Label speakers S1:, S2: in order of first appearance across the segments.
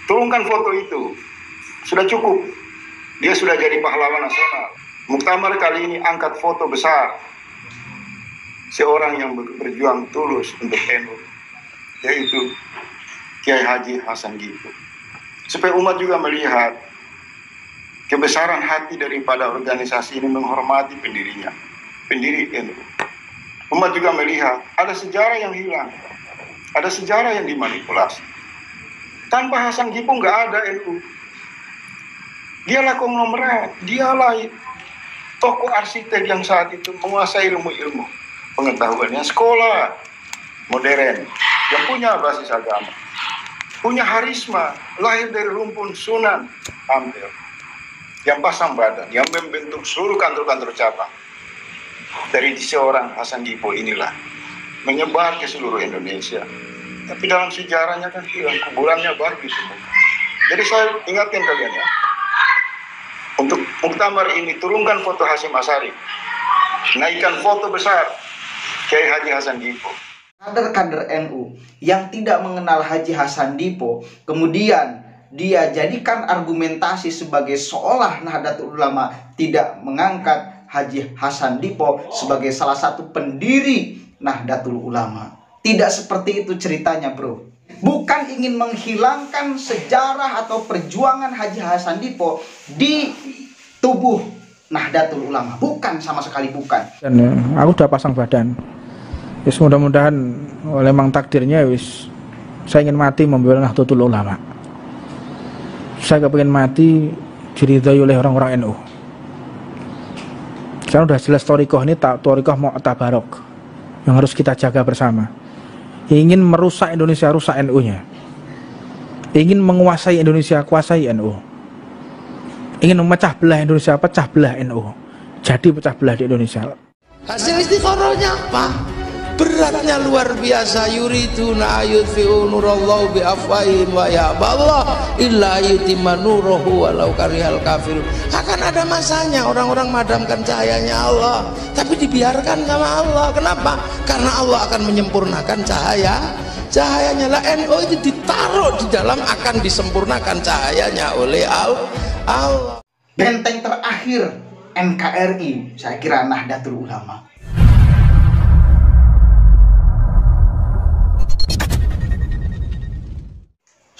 S1: Turunkan foto itu. Sudah cukup. Dia sudah jadi pahlawan nasional. Muktamar kali ini angkat foto besar seorang yang berjuang tulus untuk NU, yaitu Kiai Haji Hasan Dipo. Supaya umat juga melihat kebesaran hati daripada organisasi ini menghormati pendirinya, pendiri NU. Umat juga melihat ada sejarah yang hilang, ada sejarah yang dimanipulasi. Tanpa Hasan Dipo nggak ada NU. Dialah konglomerat, dialah tokoh arsitek yang saat itu menguasai ilmu-ilmu pengetahuannya, sekolah modern yang punya basis agama, punya harisma, lahir dari rumpun Sunan Ampel, yang pasang badan, yang membentuk seluruh kantor-kantor cabang. Dari seorang Hasan Dipo inilah menyebar ke seluruh Indonesia. Tapi dalam sejarahnya kan hilang, kuburannya baru ditemukan. Jadi saya ingatkan kalian ya, untuk muktamar ini turunkan foto Hasyim Asy'ari, naikkan foto besar Kiai Haji Hasan Dipo.
S2: Kader-kader NU yang tidak mengenal Haji Hasan Dipo, kemudian dia jadikan argumentasi sebagai seolah Nahdlatul Ulama tidak mengangkat Haji Hasan Dipo sebagai salah satu pendiri Nahdlatul Ulama. Tidak seperti itu ceritanya, bro. Bukan ingin menghilangkan sejarah atau perjuangan Haji Hasan Dipo di tubuh Nahdlatul Ulama. Bukan, sama sekali bukan.
S3: Dan aku udah pasang badan. Wis mudah-mudahan oleh mang takdirnya wis saya ingin mati membela Nahdlatul Ulama. Saya kepingin mati diridhoi oleh orang-orang NU. Sekarang udah jelas thoriqoh ini thoriqoh Mu'tabarok yang harus kita jaga bersama. Ingin merusak Indonesia, rusak NU-nya. Ingin menguasai Indonesia, kuasai NU. Ingin memecah belah Indonesia, pecah belah NU. Jadi pecah belah di Indonesia.
S4: Hasil istiqorohnya apa? Beratnya luar biasa. Yuriduna ayutfi'u nurallahu bi'afwahihim wa ya'ballah illa yutimma nuruhu walau karihal kafirun. Akan ada masanya orang-orang madamkan cahayanya Allah, tapi dibiarkan sama Allah. Kenapa? Karena Allah akan menyempurnakan cahayanya. Lah NU itu ditaruh di dalam akan disempurnakan cahayanya oleh Allah.
S2: Benteng terakhir NKRI saya kira Nahdlatul Ulama.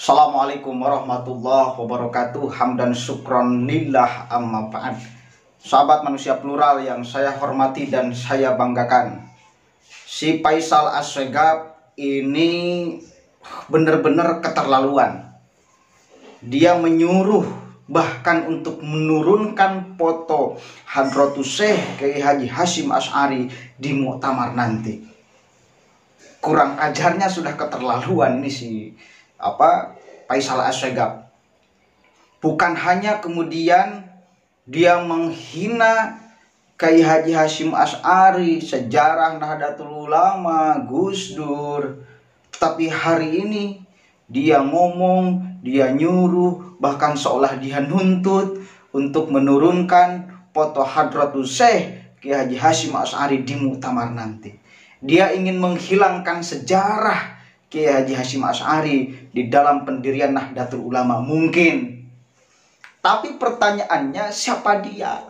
S2: Assalamualaikum warahmatullahi wabarakatuh. Hamdan syukron lillah amma ba'd. Sahabat manusia plural yang saya hormati dan saya banggakan, si Faisal Asy'egab ini benar-benar keterlaluan. Dia menyuruh bahkan untuk menurunkan foto Hadratus Syekh Kiai Haji Hasyim Asy'ari di muktamar nanti. Kurang ajarnya sudah keterlaluan ini si Faisal Asy'egab. Bukan hanya kemudian dia menghina Kiai Haji Hasyim Asy'ari, sejarah Nahdlatul Ulama, Gus Dur, tapi hari ini dia ngomong, dia nyuruh, bahkan seolah dia nuntut untuk menurunkan foto Hadratus Syekh Kiai Haji Hasyim Asy'ari di muktamar nanti. Dia ingin menghilangkan sejarah Kiai Haji Hasyim Asy'ari di dalam pendirian Nahdlatul Ulama. Mungkin, tapi pertanyaannya siapa dia?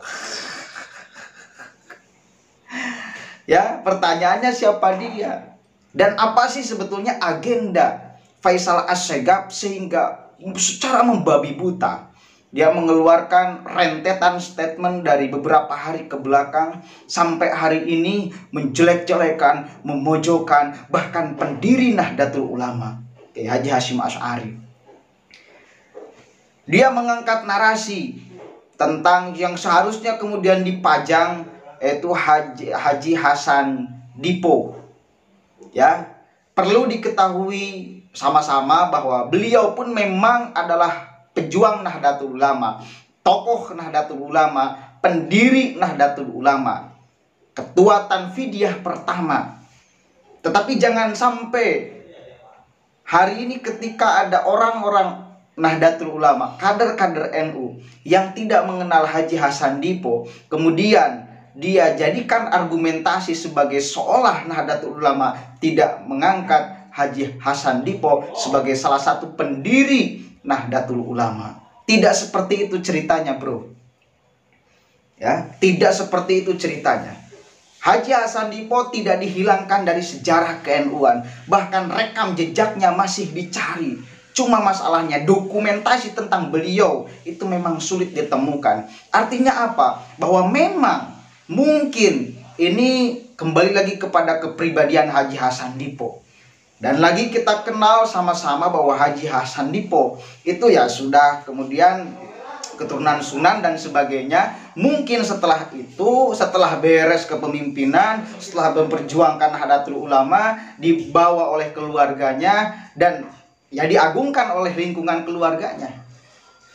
S2: Ya, pertanyaannya siapa dia? Dan apa sih sebetulnya agenda Faisal Asy'egab sehingga secara membabi buta dia mengeluarkan rentetan statement dari beberapa hari ke belakang sampai hari ini menjelek-jelekan, memojokkan bahkan pendiri Nahdlatul Ulama, Kiai Haji Hasyim Asy'ari. Dia mengangkat narasi tentang yang seharusnya kemudian dipajang, yaitu Haji Hasan Dipo. Ya, perlu diketahui sama-sama bahwa beliau pun memang adalah pejuang Nahdlatul Ulama, tokoh Nahdlatul Ulama, pendiri Nahdlatul Ulama, ketua Tanfidiyah pertama. Tetapi jangan sampai hari ini ketika ada orang-orang Nahdlatul Ulama, kader-kader NU yang tidak mengenal Haji Hasan Dipo, kemudian dia jadikan argumentasi sebagai seolah Nahdlatul Ulama tidak mengangkat Haji Hasan Dipo sebagai salah satu pendiri Nahdlatul Ulama. Tidak seperti itu ceritanya, bro. Ya, tidak seperti itu ceritanya. Haji Hasan Dipo tidak dihilangkan dari sejarah ke-NU-an, bahkan rekam jejaknya masih dicari. Cuma masalahnya dokumentasi tentang beliau itu memang sulit ditemukan. Artinya apa? Bahwa memang mungkin ini kembali lagi kepada kepribadian Haji Hasan Dipo. Dan lagi kita kenal sama-sama bahwa Haji Hasan Dipo itu ya sudah kemudian keturunan Sunan dan sebagainya. Mungkin setelah itu, setelah beres kepemimpinan, setelah memperjuangkan Nahdlatul Ulama, dibawa oleh keluarganya dan ya diagungkan oleh lingkungan keluarganya.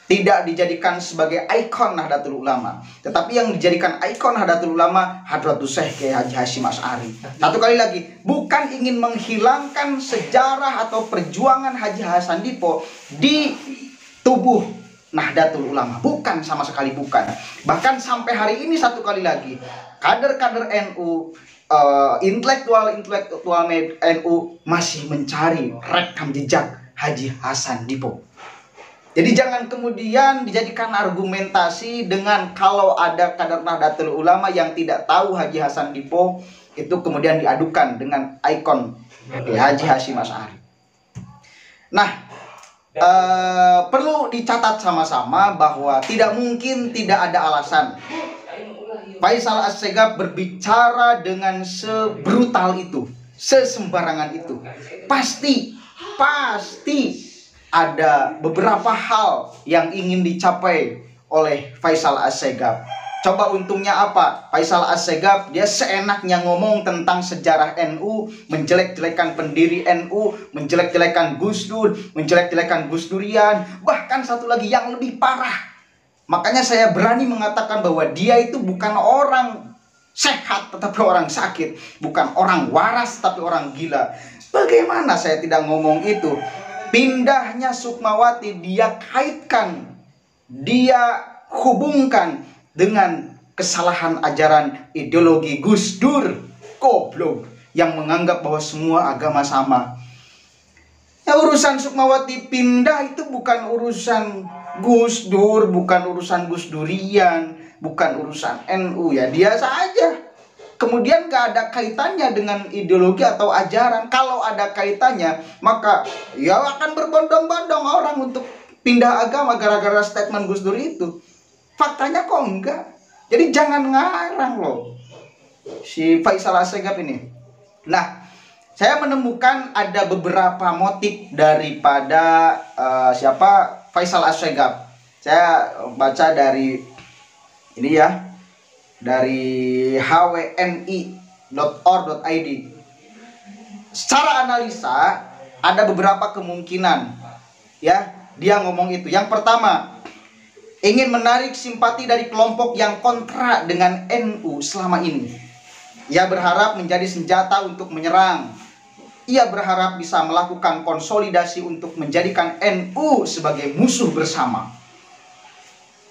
S2: Tidak dijadikan sebagai ikon Nahdlatul Ulama, tetapi yang dijadikan ikon Nahdlatul Ulama Hadratus Syekh Kiai Haji Hasyim Asy'ari. Satu kali lagi, bukan ingin menghilangkan sejarah atau perjuangan Haji Hasan Dipo di tubuh Nahdlatul Ulama, bukan, sama sekali bukan. Bahkan sampai hari ini, satu kali lagi, kader-kader NU, intelektual NU masih mencari rekam jejak Haji Hasan Dipo. Jadi jangan kemudian dijadikan argumentasi dengan kalau ada kader Nahdlatul Ulama yang tidak tahu Haji Hasan Dipo, itu kemudian diadukan dengan ikon Haji Hasyim Asy'ari. Nah, perlu dicatat sama-sama bahwa tidak mungkin tidak ada alasan Faisal Assegaf berbicara dengan sebrutal itu, sesembarangan itu. Pasti ada beberapa hal yang ingin dicapai oleh Faisal Assegaf. Coba untungnya apa? Faisal Assegaf dia seenaknya ngomong tentang sejarah NU, menjelek-jelekan pendiri NU, menjelek-jelekan Gus Dur, menjelek-jelekan Gus Durian, bahkan satu lagi yang lebih parah. Makanya saya berani mengatakan bahwa dia itu bukan orang sehat tetapi orang sakit, bukan orang waras tapi orang gila. Bagaimana saya tidak ngomong itu? Pindahnya Sukmawati dia kaitkan, dia hubungkan dengan kesalahan ajaran ideologi Gus Dur, goblok, yang menganggap bahwa semua agama sama. Ya, urusan Sukmawati pindah itu bukan urusan Gus Dur, bukan urusan Gus Durian, bukan urusan NU, ya dia saja. Kemudian gak ada kaitannya dengan ideologi atau ajaran. Kalau ada kaitannya, maka ya akan berbondong-bondong orang untuk pindah agama gara-gara statement Gus Dur itu. Faktanya kok enggak. Jadi jangan ngarang loh si Faisal Assegaf ini. Nah, saya menemukan ada beberapa motif daripada Faisal Assegaf. Saya baca dari ini ya, dari hwni.org.id. Secara analisa ada beberapa kemungkinan ya dia ngomong itu. Yang pertama, ingin menarik simpati dari kelompok yang kontra dengan NU selama ini. Ia berharap menjadi senjata untuk menyerang. Ia berharap bisa melakukan konsolidasi untuk menjadikan NU sebagai musuh bersama.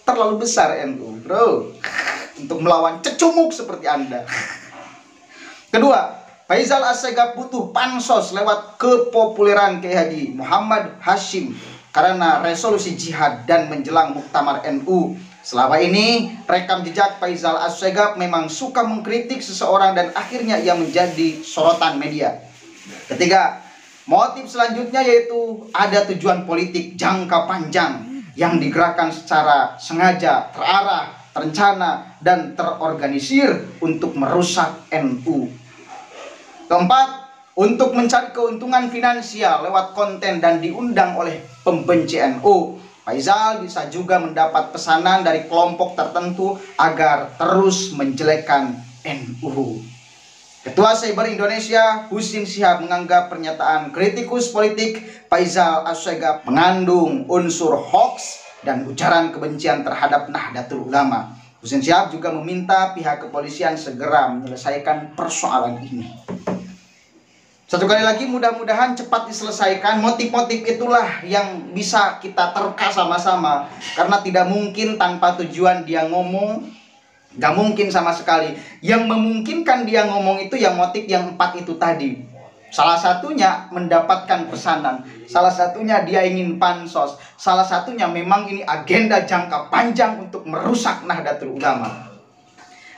S2: Terlalu besar NU, bro, untuk melawan cecunguk seperti Anda. Kedua, Faisal Assegaf butuh pansos lewat kepopuleran Kiai Haji Muhammad Hasyim karena resolusi jihad dan menjelang muktamar NU. Selama ini, rekam jejak Faisal Assegaf memang suka mengkritik seseorang dan akhirnya ia menjadi sorotan media. Ketiga, motif selanjutnya yaitu ada tujuan politik jangka panjang yang digerakkan secara sengaja, terarah, terencana, dan terorganisir untuk merusak NU. Keempat, untuk mencari keuntungan finansial lewat konten dan diundang oleh pembenci NU. Faisal bisa juga mendapat pesanan dari kelompok tertentu agar terus menjelekkan NU. Ketua Cyber Indonesia Husin Shihab menganggap pernyataan kritikus politik Faisal Assegaf mengandung unsur hoax dan ujaran kebencian terhadap Nahdlatul Ulama. Husin Shihab juga meminta pihak kepolisian segera menyelesaikan persoalan ini. Satu kali lagi, mudah-mudahan cepat diselesaikan. Motif-motif itulah yang bisa kita terka sama-sama, karena tidak mungkin tanpa tujuan dia ngomong. Gak mungkin sama sekali. Yang memungkinkan dia ngomong itu yang motif yang 4 itu tadi. Salah satunya mendapatkan pesanan, salah satunya dia ingin pansos, salah satunya memang ini agenda jangka panjang untuk merusak Nahdlatul Ulama.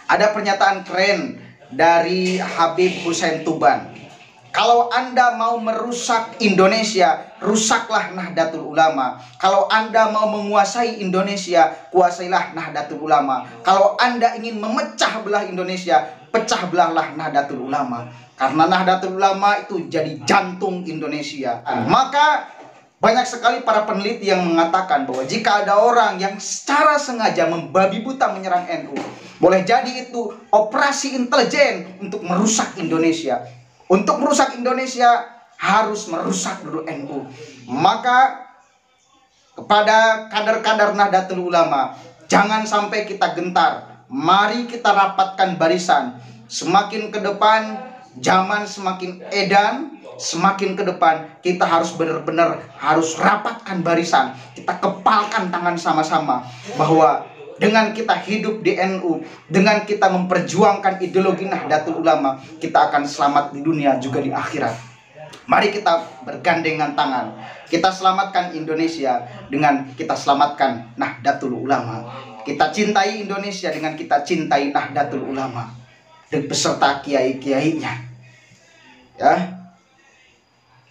S2: Ada pernyataan keren dari Habib Hussein Tuban. Kalau Anda mau merusak Indonesia, rusaklah Nahdlatul Ulama. Kalau Anda mau menguasai Indonesia, kuasailah Nahdlatul Ulama. Kalau Anda ingin memecah belah Indonesia, pecah belahlah Nahdlatul Ulama. Karena Nahdlatul Ulama itu jadi jantung Indonesia. Maka banyak sekali para peneliti yang mengatakan bahwa jika ada orang yang secara sengaja membabi buta menyerang NU, boleh jadi itu operasi intelijen untuk merusak Indonesia. Untuk merusak Indonesia harus merusak dulu NU. Maka kepada kader-kader Nahdlatul Ulama, jangan sampai kita gentar. Mari kita rapatkan barisan. Semakin ke depan, zaman semakin edan, semakin ke depan kita harus benar-benar harus rapatkan barisan. Kita kepalkan tangan sama-sama bahwa dengan kita hidup di NU, dengan kita memperjuangkan ideologi Nahdlatul Ulama, kita akan selamat di dunia juga di akhirat. Mari kita bergandengan tangan. Kita selamatkan Indonesia dengan kita selamatkan Nahdlatul Ulama. Kita cintai Indonesia dengan kita cintai Nahdlatul Ulama dan beserta kiai-kiainya. Ya.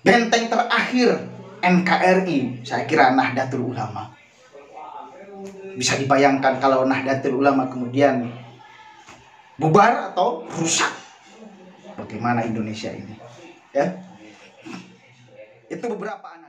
S2: Benteng terakhir NKRI saya kira Nahdlatul Ulama. Bisa dibayangkan kalau Nahdlatul Ulama kemudian bubar atau rusak, bagaimana Indonesia ini? Ya. Itu beberapa